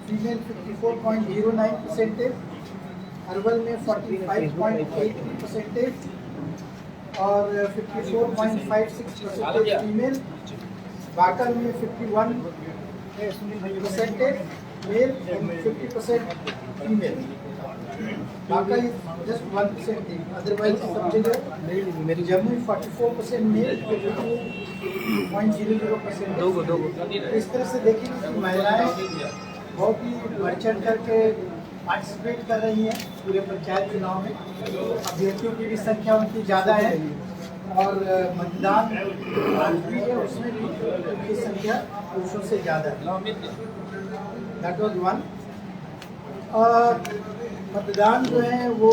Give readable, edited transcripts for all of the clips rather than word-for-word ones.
Female 54.09 percentage, Arwal में 45.83 percentage और 54.56% female, Banka में 51 percentage male and 50% female. Banka is just 1% thing. Otherwise सब जगह जम्मू 44% मेल, 52.00%. इस तरह से देखेंगे कि महिलाएं बहुत ही बढ़ चढ़ करके पार्टिसिपेट कर रही हैं पूरे पंचायत चुनाव में। अभ्यर्थियों की भी संख्या उनकी ज़्यादा है और मतदान भी है, उसमें भी उनकी संख्या पुरुषों से ज़्यादा है। That was one. मतदान जो है वो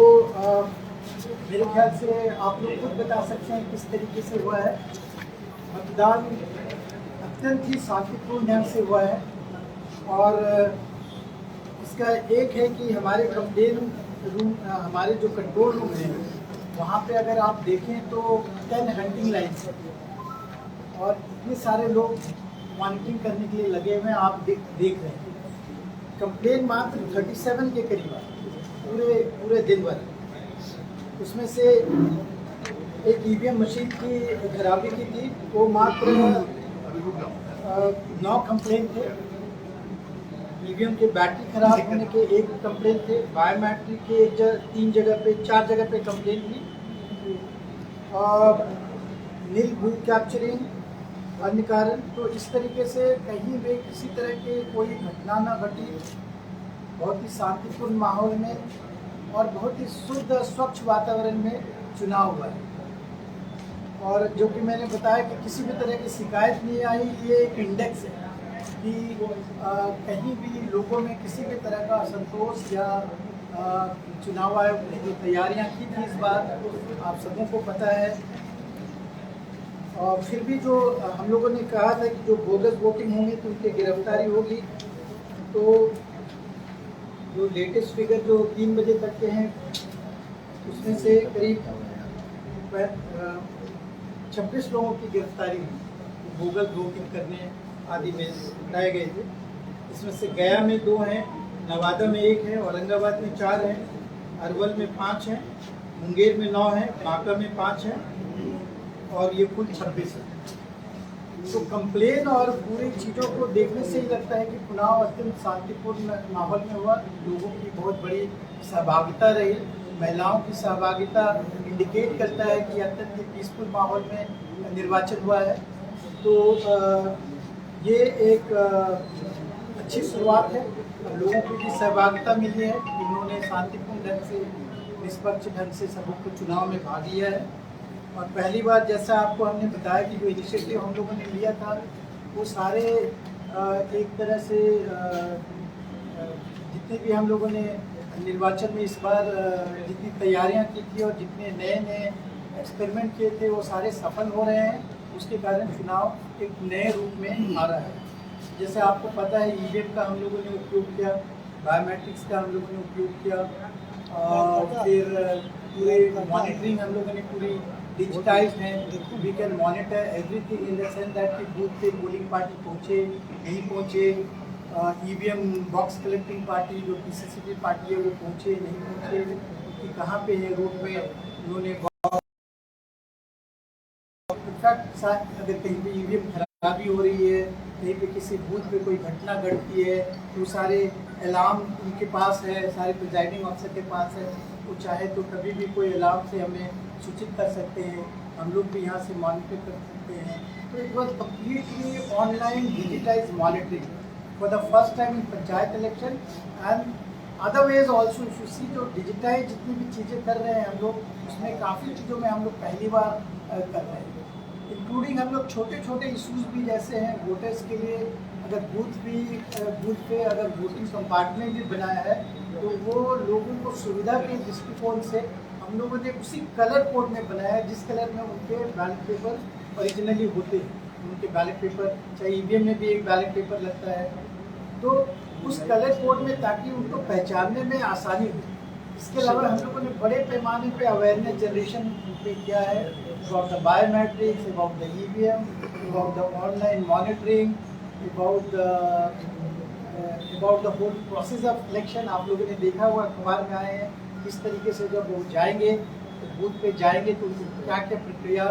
मेरे ख्याल से आप लोग खुद बता सकते हैं किस तरीके से हुआ है। मतदान अत्यंत ही शांतिपूर्ण ढंग से हुआ है और इसका एक है कि हमारे कंप्लेन रूम, हमारे जो कंट्रोल रूम है वहाँ पे अगर आप देखें तो 10 हंटिंग लाइन्स है और इतने सारे लोग मॉनिटरिंग करने के लिए लगे हुए हैं। आप देख रहे हैं कंप्लेन मात्र 37 के करीब है पूरे दिन भर। उसमें से एक ईवीएम मशीन की खराबी की थी, वो मात्र 9 कंप्लेन थे। ईवीएम के बैटरी खराब होने के 1 कंप्लेन थे। बायोमेट्रिक के 4 जगह पे कंप्लेन थी और नील बूथ कैप्चरिंग अन्य कारण। तो इस तरीके से कहीं भी किसी तरह के कोई घटना न घटी, बहुत ही शांतिपूर्ण माहौल में और बहुत ही शुद्ध स्वच्छ वातावरण में चुनाव हुआ है। और जो कि मैंने बताया कि किसी भी तरह की शिकायत नहीं आई। ये एक इंडेक्स है कि कहीं भी लोगों में किसी भी तरह का असंतोष या चुनाव आयोग ने जो तैयारियां की थी इस बार आप सबों को पता है। और फिर भी जो हम लोगों ने कहा था कि जो बोगस वोटिंग होंगे तो उनकी गिरफ्तारी होगी। तो जो लेटेस्ट फिगर जो 3 बजे तक के हैं उसमें से करीब 26 लोगों की गिरफ्तारी हुई बोगस वोटिंग करने आदि में बताए गए थे। इसमें से गया में 2 हैं, नवादा में 1 है, औरंगाबाद में 4 हैं, अरवल में 5 हैं, मुंगेर में 9 हैं, बांका में 5 हैं और ये कुल 26 है। तो कंप्लेन और पूरी चीज़ों को देखने से ही लगता है कि चुनाव अत्यंत शांतिपूर्ण माहौल में हुआ। लोगों की बहुत बड़ी सहभागिता रही। महिलाओं की सहभागिता इंडिकेट करता है कि अत्यंत पीसफुल माहौल में निर्वाचन हुआ है। तो ये एक अच्छी शुरुआत है। लोगों की भी सहभागिता मिली है, इन्होंने शांतिपूर्ण ढंग से निष्पक्ष ढंग से सबको चुनाव में भाग लिया है। और पहली बार जैसा आपको हमने बताया कि जो इनिशिएटिव हम लोगों ने लिया था वो सारे एक तरह से जितने भी हम लोगों ने निर्वाचन में इस बार जितनी तैयारियां की थी और जितने नए एक्सपेरिमेंट किए थे वो सारे सफल हो रहे हैं। उसके कारण चुनाव एक नए रूप में आ रहा है। जैसे आपको पता है ईवीएम का हम लोगों ने उपयोग किया, बायोमेट्रिक्स का हम लोगों ने उपयोग किया और फिर पूरे मॉनिटरिंग हम लोगों ने पूरी डिजिटाइज है। We can monitor everything in the sense that कि बूथ पे पोलिंग पार्टी पहुँचे नहीं पहुँचे, ईवीएम बॉक्स कलेक्टिंग पार्टी जो पीसीसीबी पार्टी है वो पहुँचे नहीं पहुँचे, कि कहाँ पे है रोड पे उन्होंने इनफैक्ट अगर कहीं पे ईवीएम खराबी हो रही है, कहीं पे किसी बूथ पे कोई घटना घटती है तो सारे अलार्म उनके पास है, सारे प्रिजाइडिंग ऑफिसर के पास है। वो चाहे तो कभी भी कोई अलार्म से हमें सूचित कर सकते हैं, हम लोग भी यहाँ से मॉनिटर कर सकते हैं। तो it was completely online digitize monitoring for the first time in panchayat election and other ways also. See जो डिजिटाइज जितनी भी चीज़ें कर रहे हैं हम लोग, उसमें काफ़ी चीज़ों में हम लोग पहली बार कर रहे हैं, इंक्लूडिंग हम लोग छोटे छोटे इश्यूज भी जैसे हैं वोटर्स के लिए। अगर बूथ पे अगर वोटिंग कंपार्टमेंट भी बनाया है तो वो लोगों को सुविधा के दृष्टिकोण से हम लोगों ने उसी कलर कोड में बनाया है जिस कलर में उनके बैलेट पेपर ओरिजिनली होते हैं। उनके बैलेट पेपर चाहे ईवीएम में भी एक बैलेट पेपर लगता है तो उस कलर कोड में, ताकि उनको पहचानने में आसानी हो। इसके अलावा हम लोगों ने बड़े पैमाने पे अवेयरनेस जनरेशन पे किया है about the biometrics, about the EVM, about the online monitoring, about the about the whole process of election. आप लोगों ने देखा हुआ, अखबार में आए हैं किस तरीके से जब वो जाएंगे तो बूथ पे जाएंगे तो उनको क्या क्या प्रक्रिया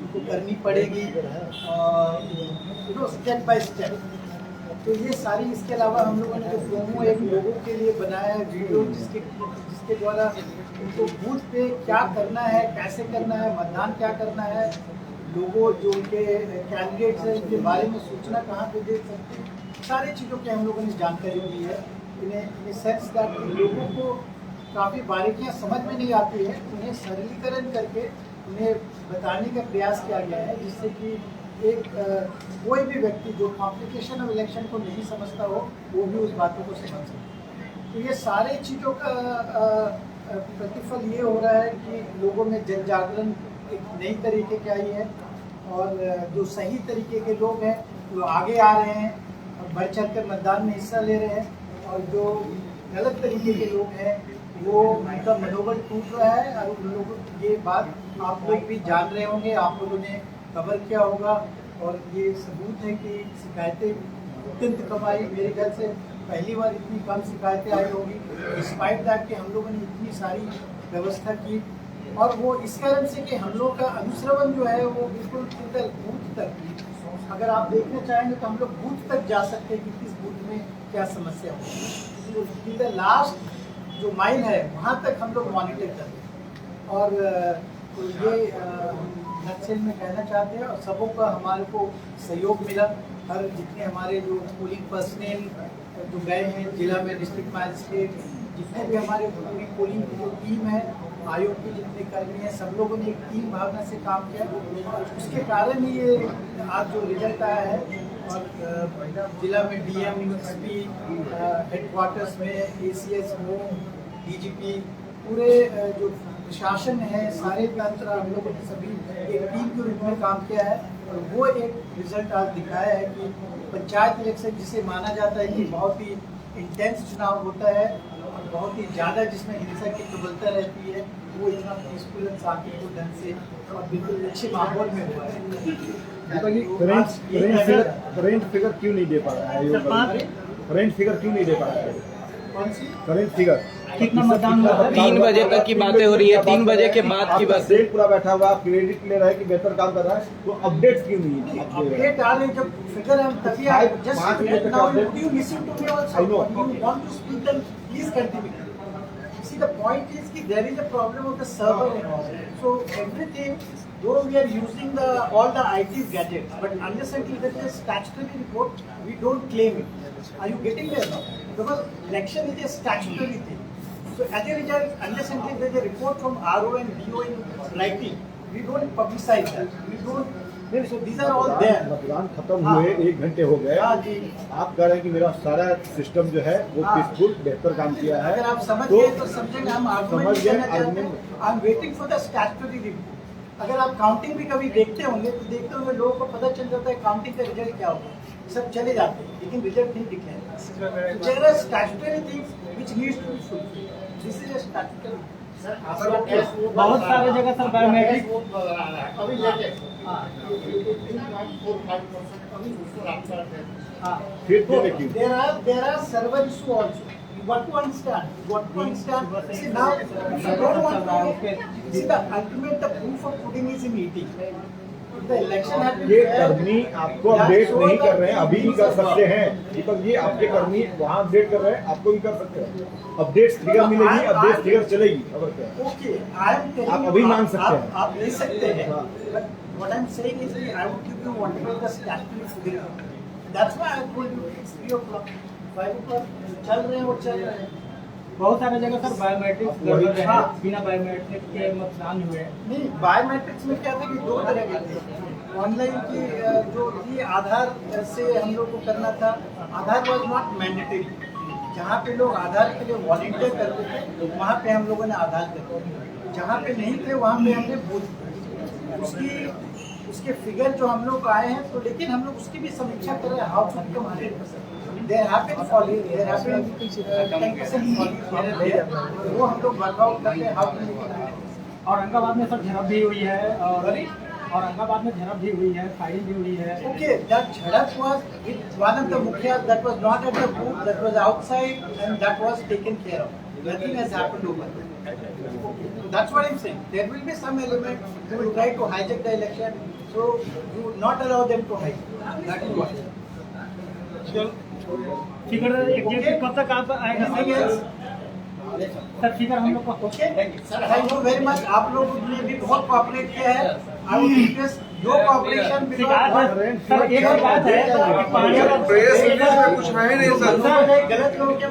उनको करनी पड़ेगी, स्टेप बाय स्टेप। तो ये सारी, इसके अलावा हम लोगों ने जो प्रोमो एक लोगों के लिए बनाया है वीडियो, जिसके द्वारा उनको बूथ पे क्या करना है, कैसे करना है, मतदान क्या करना है, लोगों जो उनके कैंडिडेट्स हैं उनके बारे में सूचना कहाँ पे दे सकते हैं, सारी चीज़ों की हम लोगों ने जानकारी दी है। इन्हें सेंस दैट लोगों को काफ़ी बारीकियाँ समझ में नहीं आती है, उन्हें सरलीकरण करके उन्हें बताने का प्रयास किया गया है, जिससे कि एक कोई भी व्यक्ति जो कॉम्प्लिकेशन ऑफ इलेक्शन को नहीं समझता हो वो भी उस बातों को समझ सके। तो ये सारे चीज़ों का प्रतिफल ये हो रहा है कि लोगों में जन जागरण एक नई तरीके की आई है, और जो सही तरीके के लोग हैं वो आगे आ रहे हैं और बढ़ चढ़ कर मतदान में हिस्सा ले रहे हैं, और जो गलत तरीके के लोग हैं वो उनका मनोबल टूट रहा है। और उन लोगों ये बात आप लोग भी जान रहे होंगे, आप लोगों ने कवर किया होगा, और ये सबूत है कि शिकायतें अत्यंत कम आई। मेरे ख्याल से पहली बार इतनी कम शिकायतें आई होगी, डिस्पाइट दैट कि हम लोगों ने इतनी सारी व्यवस्था की। और वो इस कारण से कि हम लोग का अनुश्रवण जो है वो बिल्कुल बूथ तक, अगर आप देखना चाहेंगे तो हम लोग बूथ तक जा सकते हैं कि किस बूथ में क्या समस्या हो, तो लास्ट जो माइल है वहाँ तक हम लोग मॉनिटर करते हैं। और तो ये नक्सल में कहना चाहते हैं, और सबों का हमारे को सहयोग मिला। हर जितने हमारे जो पोलिंग पर्सनल जो गए हैं जिला में, डिस्ट्रिक्ट मैजिस्ट्रेट, जितने भी हमारे पूरी पोलिंग की जो टीम है, आयोग के जितने कर्मी हैं, सब लोगों ने एक टीम भावना से काम किया, और उसके कारण ही ये आज जो रिजल्ट आया है। और जिला में डीएम, एसपी, हेडक्वार्टर्स में एसीएस, डीजीपी, पूरे जो प्रशासन है, सारे तंत्र, हम लोगों ने सभी एक टीम के रूप में काम किया है, और वो एक रिजल्ट आज दिखाया है कि पंचायत इलेक्शन जिसे माना जाता है कि बहुत ही इंटेंस चुनाव होता है और बहुत ही ज़्यादा जिसमें हिंसा की प्रबलता रहती है, वो इतना पीसफुल और शांतिपूर्ण ढंग से और बिल्कुल अच्छे माहौल में हुआ है। करेंट फिगर क्यों नहीं दे पा रहा है? करेंट फिगर क्यों नहीं दे पा रहा है? कौन सी करेंट फिगर कितना मतदान हुआ? 3 बजे तक की बातें हो रही है, 3 बजे के बाद की बात। अपडेट पूरा बैठा हुआ, आप क्रेडिट ले रहा है कि बेहतर काम कर रहा है, तो अपडेट क्यों नहीं है? अपडेट आ रहे जब फिगर हम तभी आ जस्ट 5 बजे तक update. You listen to me also, you want to speak, then please continue. See, the point is कि there is a problem of the server and all. So everything, though we are using all the IT gadgets, but understanding that the statutory report, we don't claim it. Are you getting there? Because election is a statutory thing. So as a result, understanding there is a report from RO and DO in writing, we don't publicize that. We don't. So these are all there. मतदान खत्म हुए 1 घंटे हो गए, आप कह रहे हैं कि मेरा सारा सिस्टम जो है वो पीसफुल बेहतर काम किया है। अगर आप समझ गए तो समझेंगे, हम समझ गए। I am waiting for the statutory report. अगर आप काउंटिंग भी कभी देखते होंगे तो देखते होंगे लोगों को पता चल जाता है काउंटिंग का रिजल्ट क्या होगा, सब चले जाते हैं लेकिन रिजल्ट नहीं दिखता। There are statutory things which needs to be fulfilled. This is a statutory. बहुत सारे जगह सर बायोमेट्रिक अभी लेके there are server issue also. You got to understand. See, now if you don't want to see the ultimate, the proof of pudding is in eating. If the election has been ये fair, कर्मी आपको update नहीं कर रहे हैं, अभी भी कर सकते हैं दीपक जी। आपके कर्मी वहाँ अपडेट कर रहे हैं, आपको भी कर सकते हैं। अपडेट फिगर मिलेगी, अपडेट फिगर चलेगी। खबर क्या है? okay, I am telling आप you, अभी मांग सकते हैं। आप ले सकते हैं, but what I'm saying is I would give you whatever the statutory figure. That's why I told you it's 3 o'clock, 5 o'clock, चल रहे हैं वो चल रहे हैं। बहुत सारे जगह सर बायोमेट्रिक्स गड़बड़ है, बिना बायोमेट्रिक के मतदान हुए। नहीं, बायोमेट्रिक्स में क्या था कि 2 तरह के थे। ऑनलाइन की जो थी आधार से हम लोग को करना था, आधार वॉज नॉट मैंडेटरी। जहाँ पे लोग आधार के लिए वॉलंटियर करते थे वहाँ पे हम लोगों ने आधार कर दिया, जहाँ पे नहीं थे वहाँ पे हमने बूथ उसके फिगर जो हम लोग आए हैं। तो लेकिन हम लोग उसकी भी समीक्षा कर रहे हैं, how to come 100%। There have been following, there have been 10% वो हम लोग वर्कआउट करते हैं how to make it. Aurangabad में सर झड़प भी हुई है और औरंगाबाद में झड़प भी हुई है, फायरिंग भी हुई है। Okay, that jhadak was with one of the mukhias that was not at the booth, that was outside, and that was taken care of. Nothing has happened over there. So that's what I'm saying. There will be some element who will try to hijack the election, so you would not allow them to hijack. That is what. Figure exact कब तक आप आएगा? Anything else? Sir figure हम लोग को Okay? Thank you very much. आप लोगों ने भी बहुत कोऑपरेट किया है. I would request your cooperation because sir एक और बात है कि पानी प्रेस रिलीज में कुछ है नहीं सर। गलत लोगों के